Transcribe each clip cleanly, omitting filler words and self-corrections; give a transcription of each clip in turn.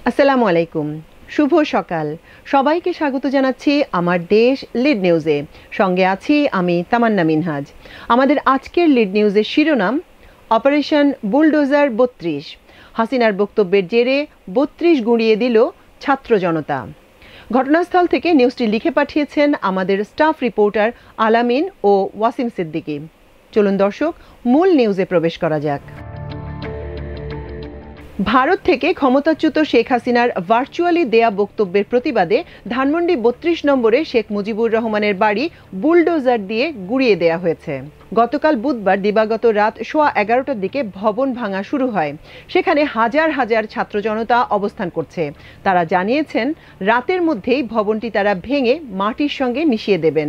আসসালামু আলাইকুম। শুভ সকাল। সবাইকে স্বাগত জানাচ্ছি আমার দেশ লিড নিউজে। সঙ্গে আছি আমি তামান্না মিনহাজ। আমাদের আজকের লিড নিউজের শিরোনাম অপারেশন বুলডোজার ৩২। হাসিনার বক্তব্যের জেরে ৩২ গুঁড়িয়ে দিল ছাত্র জনতা। ঘটনাস্থল থেকে নিউজটি লিখে পাঠিয়েছেন আমাদের স্টাফ রিপোর্টার আলামিন ও ওয়াসিম সিদ্দিকী। চলুন দর্শক, মূল নিউজে প্রবেশ করা যাক। ভারত থেকে ক্ষমতাচ্যুত শেখ হাসিনার ভার্চুয়ালি দেয়া বক্তব্যের প্রতিবাদে ধানমন্ডি ৩২ নম্বরে শেখ মুজিবুর রহমানের বাড়ি বুলডোজার দিয়ে গুঁড়িয়ে দেয়া হয়েছে। গতকাল বুধবার দিবাগত রাত 11:15টার দিকে ভবন ভাঙা শুরু হয়। সেখানে হাজার হাজার ছাত্র জনতা অবস্থান করছে। তারা জানিয়েছেন রাতের মধ্যেই ভবনটি তারা ভেঙে মাটির সঙ্গে মিশিয়ে দেবেন।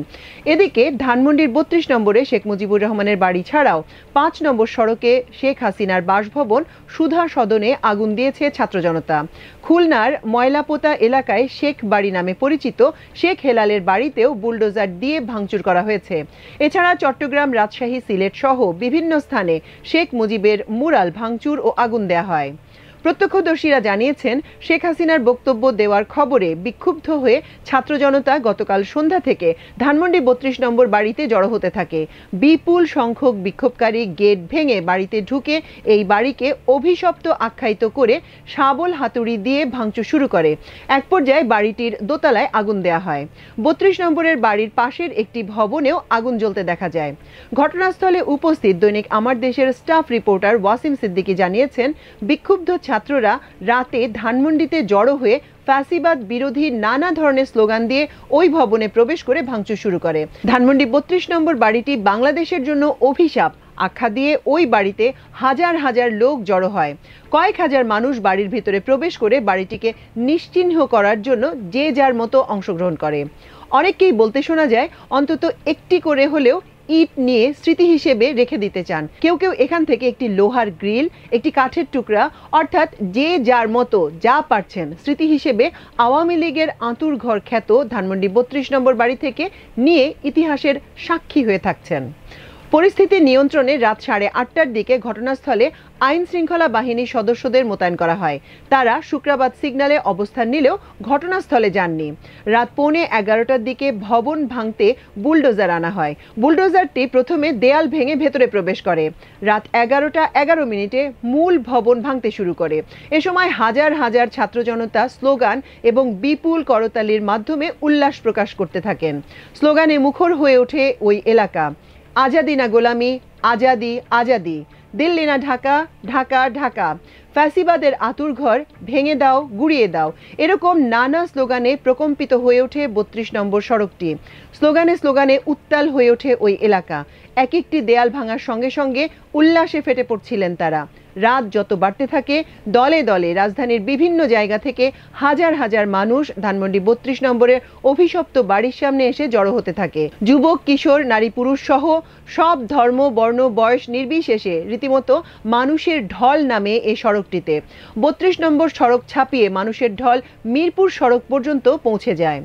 এদিকে ধানমন্ডির ৩২ নম্বরে শেখ মুজিবুর রহমানের বাড়ি ছাড়াও ৫ নম্বর সড়কে শেখ হাসিনার বাসভবন সুধা সদনে আগুন দিয়েছে ছাত্র জনতা। খুলনার ময়লাপোতা এলাকায় শেখ বাড়ি নামে পরিচিত শেখ হেলালের বাড়িতেও বুলডোজার দিয়ে ভাঙচুর করা হয়েছে। এছাড়া চট্টগ্রাম, রাজশাহী, সিলেট সহ বিভিন্ন স্থানে শেখ মুজিবের মুরাল ভাঙচুর ও আগুন দেয়া হয়। প্রত্যক্ষদর্শীরা জানিয়েছেন শেখ হাসিনার বক্তব্য দেওয়ার খবরে বিক্ষুব্ধ হয়ে ছাত্র জনতা গতকাল সন্ধ্যা থেকে ধানমন্ডি ৩২ নম্বর বাড়িতে জড়ো হতে থাকে। বিপুল সংখ্যক বিক্ষোভকারী গেট ভেঙে বাড়িতে ঢুকে এই বাড়িকে অভিশপ্ত আখ্যায়িত করে শাবল হাতুড়ি দিয়ে ভাঙচুর শুরু করে। এক পর্যায়ে বাড়িটির দোতলায় আগুন দেয়া হয়। ৩২ নম্বরের বাড়ির পাশের একটি ভবনেও আগুন জ্বলতে দেখা যায়। ঘটনাস্থলে উপস্থিত দৈনিক আমার দেশের স্টাফ রিপোর্টার ওয়াসিম সিদ্দিকী জানিয়েছেন, বিক্ষুব্ধ ছাত্ররা রাতে ধানমন্ডিতে জড়ো হয়ে ফ্যাসিবাদ বিরোধী নানা ধরনের স্লোগান দিয়ে ওই ভবনে প্রবেশ করে ভাঙচুর শুরু করে। ধানমন্ডি ৩২ নম্বর বাড়িটি বাংলাদেশের জন্য অভিশাপ আখ্যা দিয়ে ওই বাড়িতে হাজার হাজার লোক জড়ো হয়। কয়েক হাজার মানুষ বাড়ির ভিতরে প্রবেশ করে বাড়িটিকে নিশ্চিহ্ন করার জন্য যে যার মতো অংশগ্রহণ করে। অনেককেই বলতে শোনা যায় অন্তত একটি করে হলেও ইট নিয়ে স্মৃতি হিসেবে রেখে দিতে চান। কেউ কেউ এখান থেকে একটি লোহার গ্রিল, একটি কাঠের টুকরা, অর্থাৎ যে যার মতো যা পারছেন স্মৃতি হিসেবে আওয়ামী লীগের আঁতুর ঘর খ্যাত ধানমন্ডি ৩২ নম্বর বাড়ি থেকে নিয়ে ইতিহাসের সাক্ষী হয়ে থাকছেন। পরিস্থিতি নিয়ন্ত্রণে রাত 8:30টার দিকে ঘটনাস্থলে আইন শৃঙ্খলা বাহিনীর সদস্যদের মোতায়েন করা হয়। তারা শুক্রাবাদ সিগন্যালে অবস্থান নিলেও ঘটনাস্থলে যাননি। রাত 11:15টার দিকে ভবন ভাঙতে বুলডোজার আনা হয়। বুলডোজারটি প্রথমে দেয়াল ভেঙে ভেতরে প্রবেশ করে। রাত 11:11 মূল ভবন ভাঙতে শুরু করে। এ সময় হাজার হাজার ছাত্র জনতা স্লোগান এবং বিপুল করতালির মাধ্যমে উল্লাস প্রকাশ করতে থাকেন। স্লোগানে মুখর হয়ে ওঠে ওই এলাকা। আজাদি না গোলামি, আজাদি আজাদি, দিল্লি না ঢাকা, ঢাকা ঢাকা, ফ্যাসিবাদের আতুরঘর ভেঙে দাও, গুড়িয়ে দাও, এরকম নানা স্লোগানে প্রকম্পিত হয়ে ওঠে ৩২ নম্বর সড়কটি। স্লোগানে স্লোগানে উত্তাল হয়ে ওঠে ওই এলাকা। এক একটি দেয়াল ভাঙার সঙ্গে সঙ্গে উল্লাসে ফেটে পড়ছিলেন তারা। রাত যত বাড়তে থাকে দলে দলে রাজধানীর বিভিন্ন জায়গা থেকে হাজার হাজার মানুষ ধানমন্ডি ৩২ নম্বরের অভিশপ্ত বাড়ির সামনে এসে জড়ো হতে থাকে। যুবক, কিশোর, নারী, পুরুষ সহ সব ধর্ম, বর্ণ, বয়স নির্বিশেষে রীতিমতো মানুষের ঢল নামে এই সড়কটিতে। ৩২ নম্বর সড়ক ছাপিয়ে মানুষের ঢল মিরপুর সড়ক পর্যন্ত পৌঁছে যায়।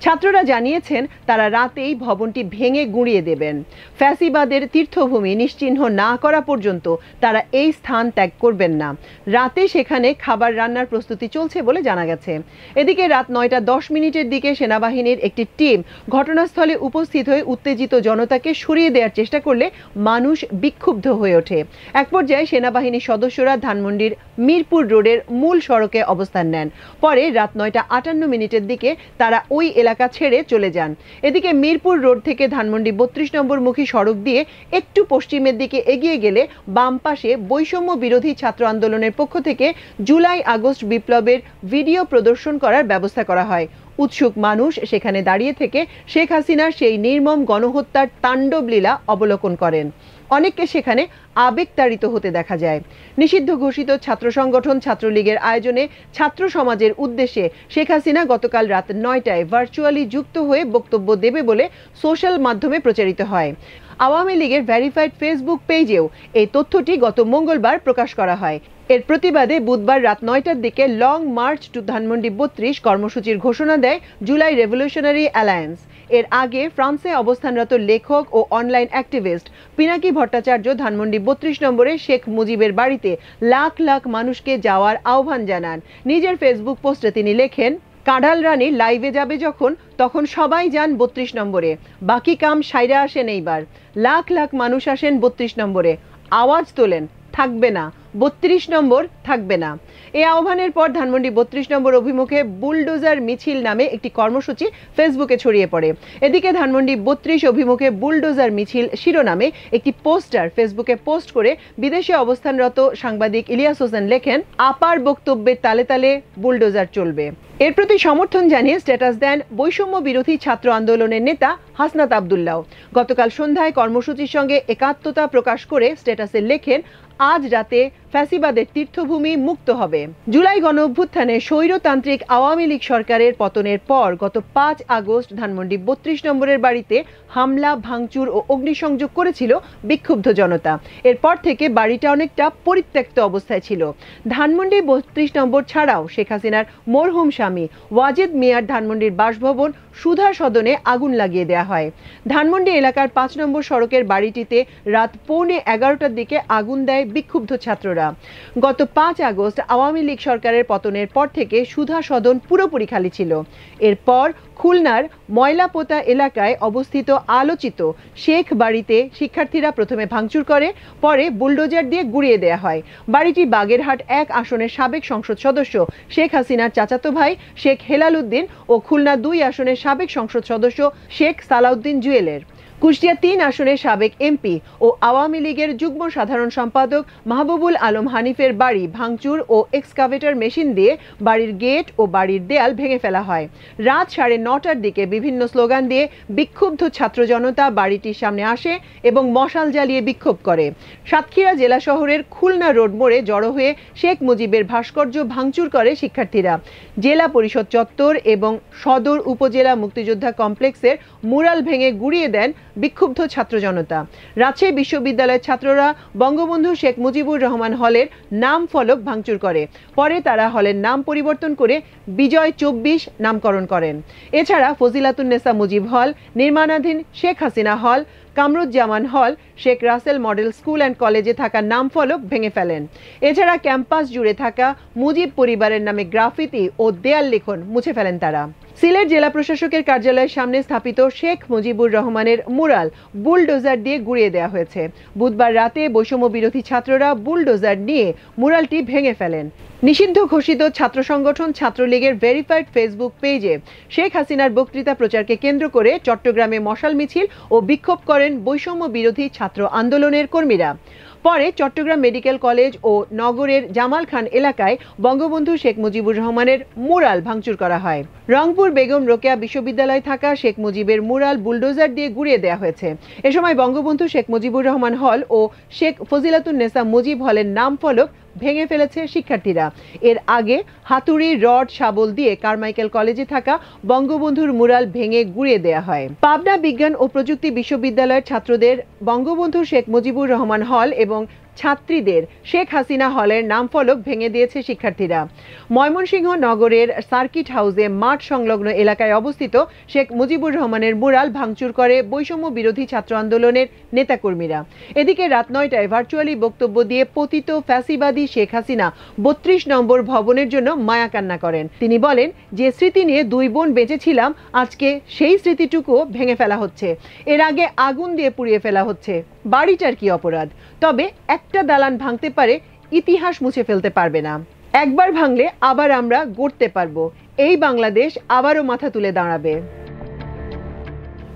ছাত্ররা জানিয়েছেন তারা রাতেই ভবনটি ভেঙে গুঁড়িয়ে দেবেন। ফ্যাসিবাদের তীর্থভূমি নিশ্চিহ্ন না করা পর্যন্ত তারা এই স্থান ত্যাগ করবেন না। রাতে সেখানে খাবার রান্নার প্রস্তুতি চলছে বলে জানা গেছে। এদিকে রাত 9:10 দিকে সেনাবাহিনীর একটি টিম ঘটনাস্থলে উপস্থিত হয়ে উত্তেজিত জনতাকে সরিয়ে দেওয়ার চেষ্টা করলে মানুষ বিক্ষুব্ধ হয়ে ওঠে। এক পর্যায়ে সেনাবাহিনীর সদস্যরা ধানমন্ডির মিরপুর রোডের মূল সড়কে অবস্থান নেন। পরে রাত 9:58 দিকে তারা ওই এলাকা ছেড়ে চলে যান। এদিকে মিরপুর রোড থেকে ধানমন্ডি ৩২ নম্বর মুখী সড়ক দিয়ে একটু পশ্চিমের দিকে এগিয়ে গেলে বাম পাশে বৈষম্য বিরোধী ছাত্র আন্দোলনের পক্ষ থেকে জুলাই আগস্ট বিপ্লবের ভিডিও প্রদর্শন করার ব্যবস্থা করা হয়। উৎসুক মানুষ সেখানে দাঁড়িয়ে থেকে শেখ হাসিনার সেই নির্মম গণহত্যার তাণ্ডব লীলা অবলোকন করেন। অনেককে সেখানে আবেগতাড়িত হতে দেখা যায়। নিষিদ্ধ ঘোষিত ছাত্র সংগঠন ছাত্রলীগের আয়োজনে ছাত্র সমাজের উদ্দেশ্যে শেখ হাসিনা গতকাল রাত 9টায় ভার্চুয়ালি যুক্ত হয়ে বক্তব্য দেবে বলে সোশ্যাল মাধ্যমে প্রচারিত হয়। আওয়ামী লীগের ভেরিফাইড ফেসবুক পেজেও এই তথ্যটি গত মঙ্গলবার প্রকাশ করা হয়। এর প্রতিবাদে বুধবার রাত ৯টার দিকে লং মার্চ টু ধানমন্ডি ৩২ কর্মসূচির ঘোষণা দেয় জুলাই রেভলিউশনারি অ্যালায়েন্স। এর আগে ফ্রান্সে অবস্থানরত লেখক ও অনলাইন অ্যাক্টিভিস্ট পিনাকি ভট্টাচার্য ধানমন্ডি ৩২ নম্বরে শেখ মুজিবের বাড়িতে লাখ লাখ মানুষকে যাওয়ার আহ্বান জানান। নিজের ফেসবুক পোস্টে তিনি লেখেন, কাঁঠাল রানী লাইভে যাবে যখন তখন সবাই যান ৩২ নম্বরে, বাকি কাম সাইরা আসেন এইবার। লাখ লাখ মানুষ আসেন ৩২ নম্বরে, আওয়াজ তোলেন, থাকবে না ৩২ নম্বর, থাকবে না। এই আহ্বানের পর ধানমন্ডি ৩২ নম্বর অভিমুখে বুলডোজার মিছিল নামে একটি কর্মসূচি ফেসবুকে ছড়িয়ে পড়ে। এদিকে ধানমন্ডি ৩২ অভিমুখে বুলডোজার মিছিল শিরোনামে একটি পোস্টার ফেসবুকে পোস্ট করে বিদেশে অবস্থানরত সাংবাদিক ইলিয়াস হোসেন লেখেন, আপার বক্তব্যের তালে তালে বুলডোজার চলবে। এর প্রতি সমর্থন জানিয়ে স্ট্যাটাস দেন বৈষম্য বিরোধী ছাত্র আন্দোলনের নেতা হাসনাত আব্দুল্লাহ। গতকাল সন্ধ্যায় কর্মসূচির সঙ্গে একাত্মতা প্রকাশ করে স্ট্যাটাসে লেখেন, আজ রাতে ফ্যাসিবাদের তীর্থভূমি মুক্ত হবে। জুলাই গণ অভ্যুত্থানে স্বৈরতান্ত্রিক আওয়ামী লীগ সরকারের পতনের পর গত ৫ আগস্ট ধানমন্ডি ৩২ নম্বরের বাড়িতে হামলা, ভাঙচুর ও অগ্নিসংযোগ করেছিল বিক্ষুব্ধ জনতা। এরপর থেকে বাড়িটা অনেকটা পরিত্যক্ত অবস্থায় ছিল। ধানমন্ডি ৩২ নম্বর ছাড়াও শেখ হাসিনার মরহুম স্বামী ওয়াজেদ মিয়ার ধানমন্ডির বাসভবন সুধা সদনে আগুন লাগিয়ে দেওয়া হয়। ধানমন্ডি এলাকার ৫ নম্বর সড়কের বাড়িটিতে রাত 11:15টার দিকে আগুন দেয় বিক্ষুব্ধ ছাত্ররা। গত ৫ আগস্ট আওয়ামী লীগ সরকারের পতনের পর থেকে সুধা সদন পুরোপুরি খালি ছিল। এরপর খুলনার ময়লাপোতা এলাকায় অবস্থিত আলোচিত শেখ বাড়িতে শিক্ষার্থীরা প্রথমে ভাঙচুর করে, পরে বুলডোজার দিয়ে গুড়িয়ে দেওয়া হয়। বাড়িটি বাগেরহাট ১ আসনের সাবেক সংসদ সদস্য শেখ হাসিনার চাচাতো ভাই শেখ হেলাল উদ্দিন ও খুলনা ২ আসনের সাবেক সংসদ সদস্য শেখ সালাউদ্দিন জুয়েলের। কুষ্টিয়া ৩ আসনের সাবেক এমপি ও আওয়ামী লীগের যুগ্ম সাধারণ সম্পাদক মাহবুবুল আলম হানিফের বাড়ি ভাঙচুর ও এক্সকাভেটর মেশিন দিয়ে বাড়ির গেট ও বাড়ির দেয়াল ভেঙে ফেলা হয়। রাত ৯:৩০টার দিকে বিভিন্ন স্লোগান দিয়ে বিক্ষুব্ধ ছাত্র জনতা বাড়িটির সামনে আসে এবং মশাল জ্বালিয়ে বিক্ষোভ করে। সাতক্ষীরা জেলা শহরের খুলনা রোড মোড়ে জড়ো হয়ে শেখ মুজিবের ভাস্কর্য ভাঙচুর করে শিক্ষার্থীরা। জেলা পরিষদ চত্বর এবং সদর উপজেলা মুক্তিযোদ্ধা কমপ্লেক্সের মুরাল ভেঙে গুড়িয়ে দেন বিক্ষুব্ধ ছাত্র জনতা। রাজশাহী বিশ্ববিদ্যালয়ের ছাত্ররা বঙ্গবন্ধু শেখ মুজিবুর রহমান হলের নাম ফলক ভাঙচুর করে। পরে তারা হলের নাম পরিবর্তন করে বিজয় ২৪ নামকরণ করেন। এছাড়া ফজিলাতুন্নেসা মুজিব হল, নির্মাণাধীন শেখ হাসিনা হল, কামরুজ্জামান হল, Sheikh Russel model school and কলেজে থাকা নাম ফলক ভেঙে ফেলেন। এছাড়া ক্যাম্পাস জুড়ে থাকা মুজিব পরিবারের নামে গ্রাফিতি ও দেয়াল লিখন মুছে ফেলেন তারা। সিলেট জেলা প্রশাসকের কার্যালয়ের সামনে স্থাপিত শেখ মুজিবুর রহমানের মুরাল বুলডোজার দিয়ে গুড়িয়ে দেওয়া হয়েছে। বুধবার রাতে বৈষম্য বিরোধী ছাত্ররা বুলডোজার নিয়ে মুরালটি ভেঙে ফেলেন। নিষিদ্ধ ঘোষিত ছাত্র সংগঠন ছাত্রলীগের ভেরিফাইড ফেসবুক পেজে শেখ হাসিনার বক্তৃতা প্রচারকে কেন্দ্র করে চট্টগ্রামে মশাল মিছিল ও বিক্ষোভ করেন বৈষম্য বিরোধী ছাত্র আন্দোলনের কর্মীরা। পরে চট্টগ্রাম মেডিকেল কলেজ ও নগরের জামাল খান এলাকায় বঙ্গবন্ধু শেখ মুজিবুর রহমানের মুরাল ভাঙচুর করা হয়। রংপুর বেগম রোকেয়া বিশ্ববিদ্যালয়ে থাকা শেখ মুজিবের মুরাল বুলডোজার দিয়ে গুড়িয়ে দেওয়া হয়েছে। এ সময় বঙ্গবন্ধু শেখ মুজিবুর রহমান হল ও শেখ ফজিলাতুন্নেসা মুজিব হলের নাম ফলক ভেঙে ফেলেছে শিক্ষার্থীরা। এর আগে হাতুড়ি, রড, শাবল দিয়ে কারমাইকেল কলেজে থাকা বঙ্গবন্ধুর মুরাল ভেঙে গুড়িয়ে দেওয়া হয়। পাবনা বিজ্ঞান ও প্রযুক্তি বিশ্ববিদ্যালয়ের ছাত্রদের বঙ্গবন্ধু শেখ মুজিবুর রহমান হল এবং ছাত্রীদের শেখ হাসিনা হলের নাম ফলক ভেঙে দিয়েছে শিক্ষার্থীরা। ময়মনসিংহ নগরের সার্কিট হাউসে মাঠ সংলগ্ন এলাকায় অবস্থিত শেখ মুজিবুর রহমানের মুরাল ভাঙচুর করে বৈষম্য বিরোধী ছাত্র আন্দোলনের নেতাকর্মীরা। এদিকে রাত ৯টায় ভার্চুয়ালি বক্তব্য দিয়ে পতিত ফ্যাসিবাদী শেখ হাসিনা ৩২ নম্বর ভবনের জন্য মায়া কান্না করেন। তিনি বলেন, যে স্মৃতি নিয়ে ২ বোন বেঁচেছিলাম, আজকে সেই স্মৃতিটুকুও ভেঙে ফেলা হচ্ছে। এর আগে আগুন দিয়ে পুড়িয়ে ফেলা হচ্ছে। বাড়িটার কি অপরাধ? তবে একটা দালান ভাঙতে পারে, ইতিহাস মুছে ফেলতে পারবে না। একবার ভাঙলে আবার আমরা গড়তে পারবো। এই বাংলাদেশ আবারও মাথা তুলে দাঁড়াবে।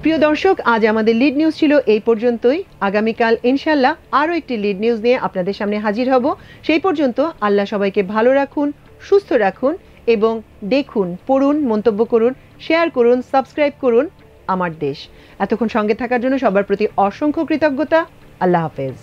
প্রিয় দর্শক, আজ আমাদের লিড নিউজ ছিল এই পর্যন্তই। আগামীকাল ইনশাল্লাহ আরও একটি লিড নিউজ নিয়ে আপনাদের সামনে হাজির হব। সেই পর্যন্ত আল্লাহ সবাইকে ভালো রাখুন, সুস্থ রাখুন এবং দেখুন, পড়ুন, মন্তব্য করুন, শেয়ার করুন, সাবস্ক্রাইব করুন আমার দেশ। এতক্ষণ সঙ্গে থাকার জন্য সবার প্রতি অসংখ্য কৃতজ্ঞতা। আল্লাহ হাফেজ।